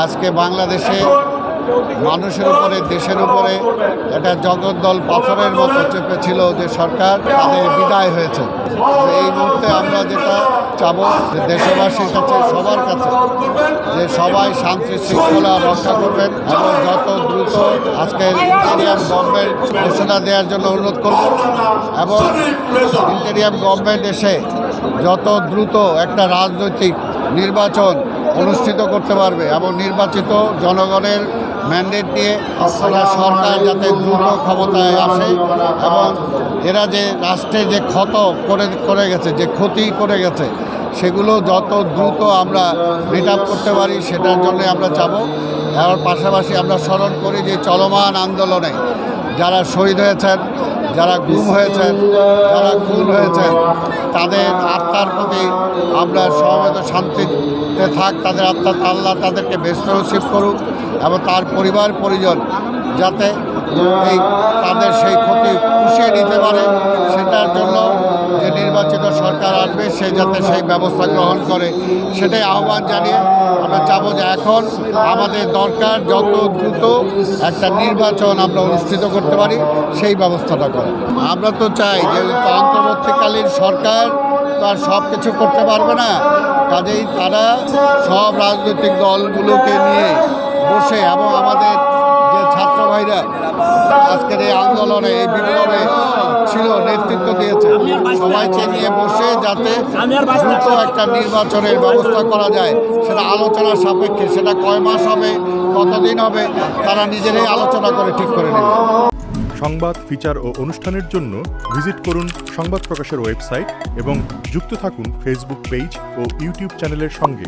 আজকে বাংলাদেশে মানুষের উপরে, দেশের উপরে একটা জগদ্দল পাথরের মতো চেপেছিল যে সরকার, তাদের বিদায় হয়েছে। এই মুহূর্তে আমরা যেটা চাবো যে দেশবাসীর কাছে, সবার কাছে, যে সবাই শান্তি শৃঙ্খলা রক্ষা করবেন এবং যত দ্রুত আজকের ইন্টেরিয়াম গভর্নমেন্ট ঘোষণা দেওয়ার জন্য অনুরোধ করব এবং ইন্টেরিয়াম গভর্নমেন্ট এসে যত দ্রুত একটা রাজনৈতিক নির্বাচন অনুষ্ঠিত করতে পারবে এবং নির্বাচিত জনগণের ম্যান্ডেট নিয়ে একটা সরকার যাতে দ্রুত ক্ষমতায় আসে এবং এরা যে রাষ্ট্রে যে ক্ষত করে গেছে, যে ক্ষতি করে গেছে, সেগুলো যত দ্রুত আমরা মিট আপ করতে পারি সেটার জন্য আমরা চাবো। এর পাশাপাশি আমরা স্মরণ করি যে চলমান আন্দোলনে যারা শহীদ হয়েছেন, যারা গুম হয়েছেন, যারা খুন হয়েছেন, তাদের আত্মার প্রতি আমরা সমবেত শান্তিতে থাক, তাদের আত্মা আল্লাহ তাদেরকে বেহেশত নসিব করুক এবং তার পরিবার পরিজন যাতে তাদের সেই ক্ষতি পুষিয়ে নিতে পারে, সেটার জন্য যে নির্বাচিত সরকার আসবে সে যাতে সেই ব্যবস্থা গ্রহণ করে, সেটাই আহ্বান জানিয়ে আমরা চাবো যে এখন আমাদের দরকার যত দ্রুত একটা নির্বাচন আমরা অনুষ্ঠিত করতে পারি সেই ব্যবস্থাটা করে। আমরা তো চাই যে অন্তর্বর্তীকালীন সরকার তো আর সব কিছু করতে পারবে না, কাজেই তারা সব রাজনৈতিক দলগুলোকে নিয়ে বসে এবং আমাদের যে ছাত্র ভাইরা আজকের এই আন্দোলনে, এই বিপ্লবে ছিল, নেতৃত্ব দিয়েছে, সবাইকে নিয়ে বসে যাতে দ্রুত একটা নির্বাচনের ব্যবস্থা করা যায়, সেটা আলোচনার সাপেক্ষে, সেটা কয় মাস হবে, কতদিন হবে, তারা নিজেরাই আলোচনা করে ঠিক করে নেবে। সংবাদ, ফিচার ও অনুষ্ঠানের জন্য ভিজিট করুন সংবাদ প্রকাশের ওয়েবসাইট এবং যুক্ত থাকুন ফেসবুক পেজ ও ইউটিউব চ্যানেলের সঙ্গে।